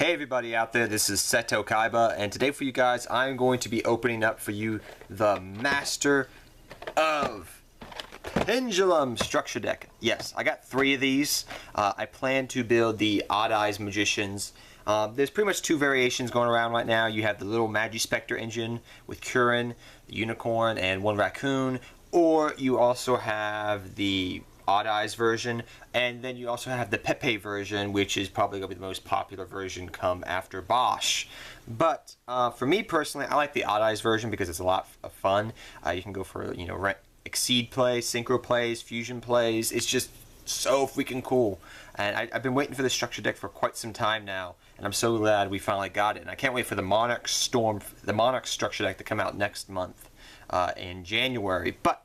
Hey everybody out there, this is Seto Kaiba, and today for you guys I'm going to be opening up for you the Master of Pendulum structure deck. Yes, I got 3 of these. I plan to build the Odd Eyes Magicians. There's pretty much 2 variations going around right now. You have the little Magispector engine with Curran, the Unicorn, and 1 Raccoon, or you also have the Odd Eyes version, and then you also have the Pepe version, which is probably going to be the most popular version come after Bosch. But for me personally, I like the Odd Eyes version because it's a lot of fun. You can go for, Exceed plays, Synchro plays, Fusion plays. It's just so freaking cool. And I've been waiting for this structure deck for quite some time now, and I'm so glad we finally got it. And I can't wait for the Monarch structure deck to come out next month in January. But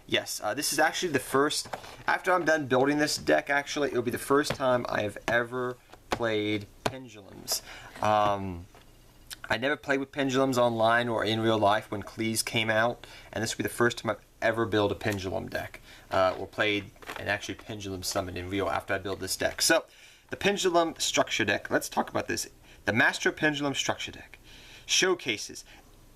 yes, this is actually the first, after I'm done building this deck, actually, it'll be the first time I have ever played Pendulums. I never played with Pendulums online or in real life when Cleese came out, and this will be the first time I've ever built a Pendulum deck, or played and actually Pendulum summoned in real after I build this deck. So, the Pendulum structure deck, let's talk about this. The Master Pendulum structure deck showcases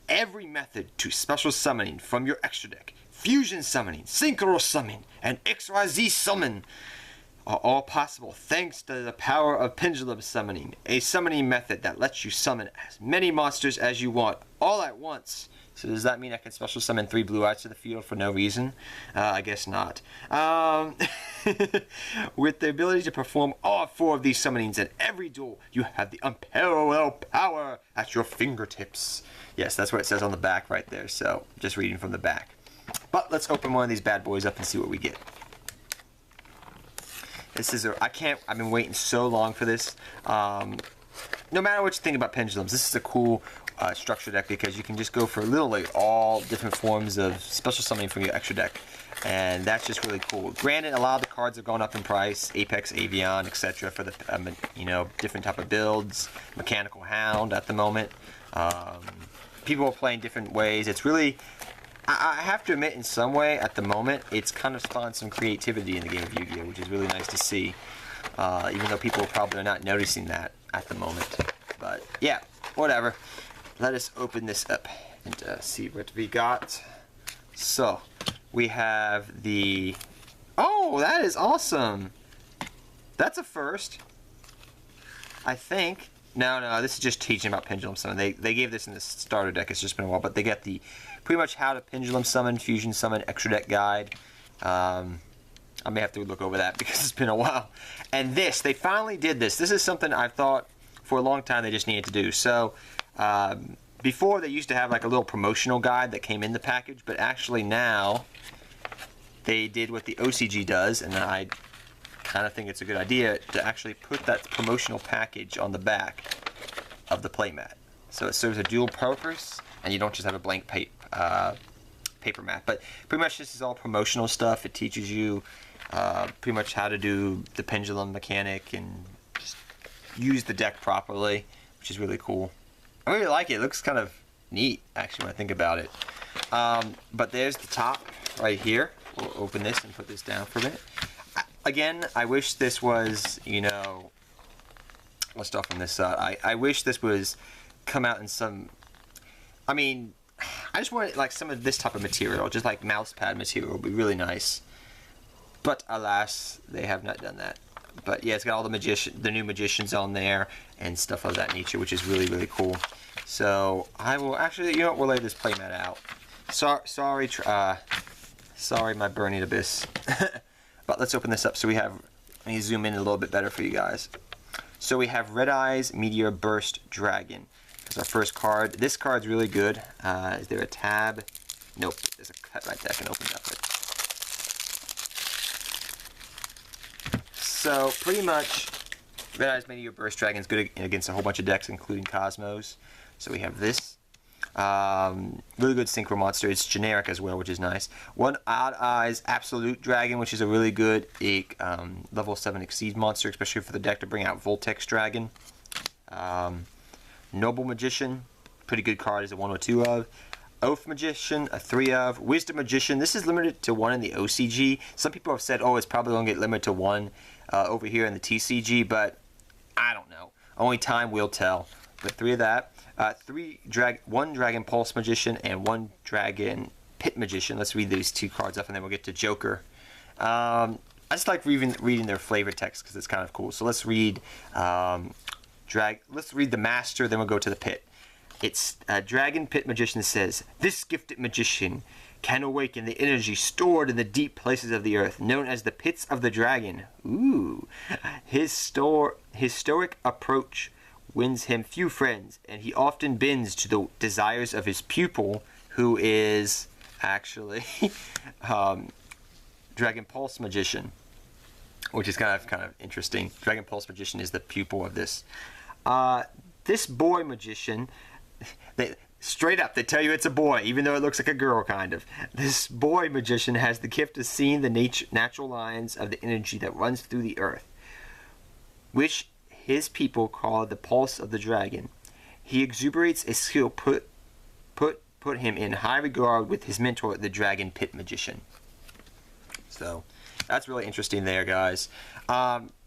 every method to special summoning from your extra deck. Fusion summoning, synchro summon, and XYZ summon are all possible thanks to the power of Pendulum summoning, a summoning method that lets you summon as many monsters as you want all at once. So does that mean I can special summon 3 blue eyes to the field for no reason? I guess not. With the ability to perform all 4 of these summonings in every duel, you have the unparalleled power at your fingertips. Yes, that's what it says on the back right there, so just reading from the back. But let's open one of these bad boys up and see what we get. This is I've been waiting so long for this. No matter what you think about Pendulums, this is a cool structure deck because you can just go for literally all different forms of special summoning from your extra deck. And that's just really cool. Granted, a lot of the cards are going up in price, Apex, Avion, etc. for the different type of builds. Mechanical Hound at the moment. People are playing different ways. It's really, I have to admit, in some way, at the moment, it's kind of spawned some creativity in the game of Yu-Gi-Oh!, which is really nice to see. Even though people probably are not noticing that at the moment. But, yeah, whatever. Let us open this up and see what we got. So, we have the... Oh, that is awesome! That's a first. I think... No, this is just teaching about Pendulum Summon. They gave this in the starter deck, it's just been a while, but they get the pretty much how to Pendulum Summon, Fusion Summon, extra deck guide. I may have to look over that because it's been a while. And this, they finally did this. This is something I thought for a long time they just needed to do. So, before they used to have like a little promotional guide that came in the package, but actually now they did what the OCG does, and I kind of think it's a good idea to actually put that promotional package on the back of the playmat. So it serves a dual purpose, and you don't just have a blank paper mat. But pretty much this is all promotional stuff. It teaches you pretty much how to do the pendulum mechanic and just use the deck properly, which is really cool. I really like it. It looks kind of neat, actually, when I think about it. But there's the top right here. We'll open this and put this down for a minute. Again, I wish this was, let's start from this side. I wish this was come out in some, I just wanted like some of this type of material, just like mouse pad material would be really nice. But alas, they have not done that. But yeah, it's got all the new magicians on there and stuff of that nature, which is really, really cool. So I will actually, we'll lay this playmat out. Sorry, my burning abyss. But let's open this up. So we have, let me zoom in a little bit better for you guys. So we have Red Eyes Meteor Burst Dragon. That's our first card. This card's really good. Is there a tab? Nope. There's a cut right there. I can open it up with. So pretty much, Red Eyes Meteor Burst Dragon is good against a whole bunch of decks, including Cosmos. So we have this. Really good synchro monster. It's generic as well, which is nice. 1 Odd Eyes Absolute Dragon, which is a really good level 7 Exceed monster, especially for the deck to bring out Voltex Dragon. Noble Magician, pretty good card, is a 1 or 2 of. Oath Magician, a 3 of. Wisdom Magician, this is limited to 1 in the OCG. Some people have said, oh, it's probably going to get limited to 1 over here in the TCG, but I don't know. Only time will tell. But 3 of that. 1 Dragon Pulse Magician and 1 Dragon Pit Magician. Let's read these 2 cards up and then we'll get to Joker. I just like reading their flavor text because it's kind of cool. So let's read let's read the Master, then we'll go to the Pit. It's Dragon Pit Magician says, "This gifted magician can awaken the energy stored in the deep places of the earth, known as the pits of the dragon." Ooh. His stoic approach wins him few friends, and he often bends to the desires of his pupil, who is actually Dragon Pulse Magician, which is kind of interesting. Dragon Pulse Magician is the pupil of this. This boy magician, straight up, they tell you it's a boy, even though it looks like a girl, kind of. This boy magician has the gift of seeing the natural lines of the energy that runs through the earth, which his people call the pulse of the dragon. He exuberates a skill put him in high regard with his mentor, the Dragon Pit Magician. So that's really interesting there, guys.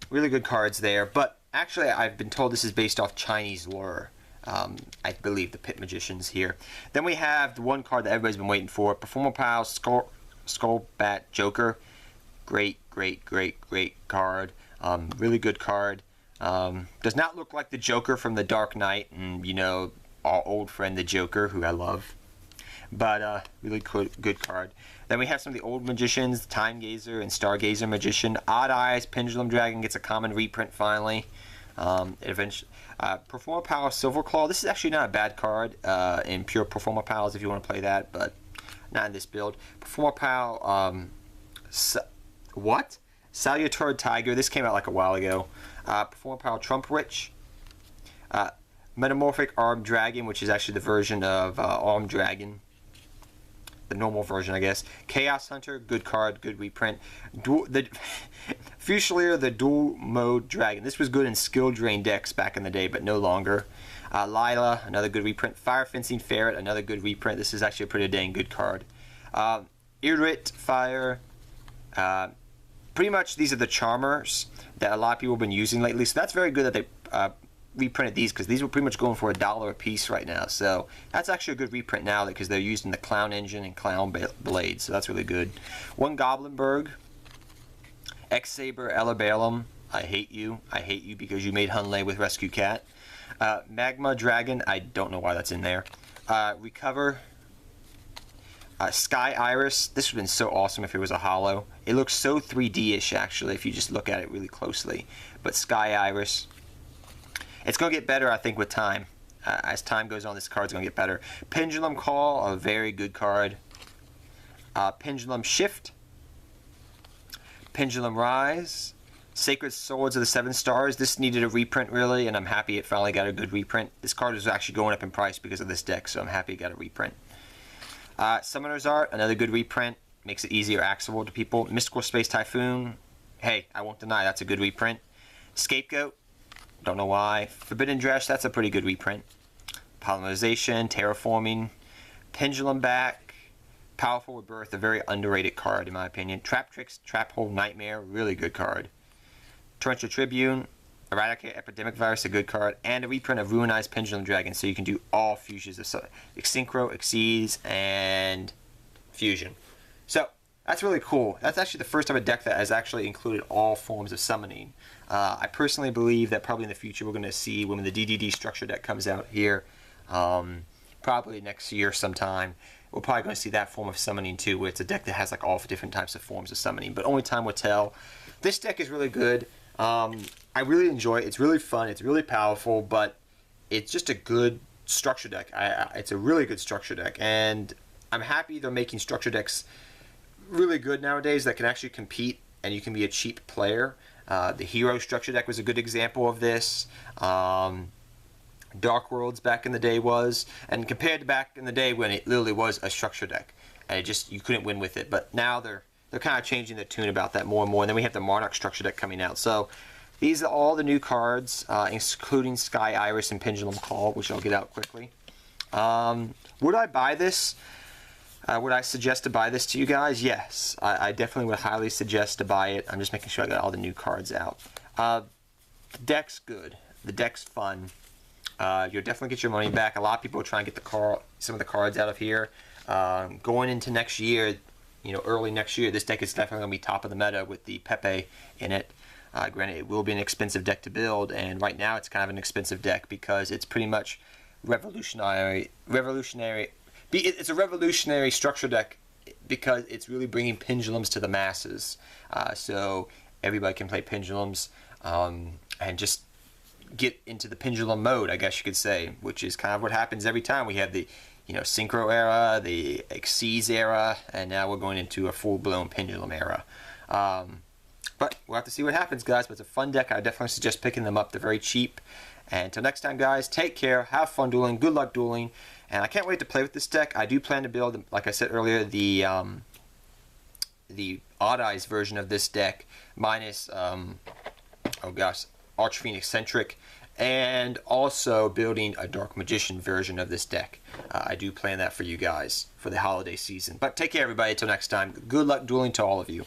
Really good cards there. But actually, I've been told this is based off Chinese lore. I believe the Pit Magician's here. Then we have the one card that everybody's been waiting for, Performer Pal Skull Bat Joker. Great card. Really good card. Does not look like the Joker from The Dark Knight, and our old friend the Joker, who I love. But really good card. Then we have some of the old magicians, Time Gazer and Stargazer Magician. Odd Eyes Pendulum Dragon gets a common reprint finally. Eventually, Performer Power Silver Claw. This is actually not a bad card in pure Performer Pals if you want to play that, but not in this build. Performer Pal, Salutator Tiger. This came out like a while ago. Performer Pal Trump Rich. Metamorphic Armed Dragon, which is actually the version of Armed Dragon. The normal version, I guess. Chaos Hunter, good card, good reprint. Fusilier, the dual mode dragon. This was good in skill drain decks back in the day, but no longer. Lila, another good reprint. Fire Fencing Ferret, another good reprint. This is actually a pretty dang good card. Irit Fire. Pretty much these are the charmers that a lot of people have been using lately. So that's very good that they reprinted these, because these were pretty much going for $1 a piece right now. So that's actually a good reprint now because they're using the Clown Engine and Clown Blade. So that's really good. 1 Goblinberg. X-Saber Ellerbellum. I hate you. I hate you because you made Hunley with Rescue Cat. Magma Dragon. I don't know why that's in there. Recover. Sky Iris. This would have been so awesome if it was a holo. It looks so 3D-ish actually if you just look at it really closely. But Sky Iris. It's going to get better, I think, with time. As time goes on, this card's going to get better. Pendulum Call, a very good card. Pendulum Shift. Pendulum Rise. Sacred Swords of the 7 Stars. This needed a reprint, really, and I'm happy it finally got a good reprint. This card is actually going up in price because of this deck, so I'm happy it got a reprint. Summoner's Art, another good reprint. Makes it easier accessible to people. Mystical Space Typhoon. Hey, I won't deny that's a good reprint. Scapegoat. Don't know why. Forbidden Dress, that's a pretty good reprint. Polymerization, Terraforming, Pendulum Back, Powerful Rebirth, a very underrated card in my opinion. Trap Tricks, Trap Hole Nightmare, really good card. Torrential Tribune, Eradicate Epidemic Virus, a good card. And a reprint of Ruinized Pendulum Dragon, so you can do all fusions of Synchro, Exceeds, and Fusion. So, that's really cool. That's actually the first time a deck that has actually included all forms of summoning. I personally believe that probably in the future we're going to see when the DDD structure deck comes out here, probably next year sometime, we're probably going to see that form of summoning too, where it's a deck that has like all different types of forms of summoning, but only time will tell. This deck is really good. I really enjoy it. It's really fun. It's really powerful, but it's just a good structure deck. It's a really good structure deck, and I'm happy they're making structure decks really good nowadays that can actually compete and you can be a cheap player. The Hero structure deck was a good example of this. Dark Worlds back in the day was, and compared to back in the day when it literally was a structure deck, and it just, you couldn't win with it. But now they're kind of changing the tune about that more and more. And then we have the Monarch structure deck coming out. So these are all the new cards, including Sky Iris and Pendulum Call, which I'll get out quickly. Would I buy this? Would I suggest to buy this to you guys? Yes, I definitely would highly suggest to buy it. I'm just making sure I got all the new cards out. The deck's good. The deck's fun. You'll definitely get your money back. A lot of people are trying to get some of the cards out of here. Going into next year, early next year, this deck is definitely going to be top of the meta with the Pepe in it. Granted, it will be an expensive deck to build, and right now it's kind of an expensive deck because it's pretty much revolutionary. It's a revolutionary structure deck because it's really bringing pendulums to the masses. So everybody can play pendulums and just get into the pendulum mode, I guess you could say, which is kind of what happens every time. We have the synchro era, the Xyz era, and now we're going into a full-blown pendulum era. But we'll have to see what happens, guys. But it's a fun deck. I definitely suggest picking them up. They're very cheap. And until next time, guys, take care. Have fun dueling. Good luck dueling. And I can't wait to play with this deck. I do plan to build, like I said earlier, the Odd Eyes version of this deck, minus, Archfiend Eccentric, and also building a Dark Magician version of this deck. I do plan that for you guys for the holiday season. But take care, everybody. Until next time. Good luck dueling to all of you.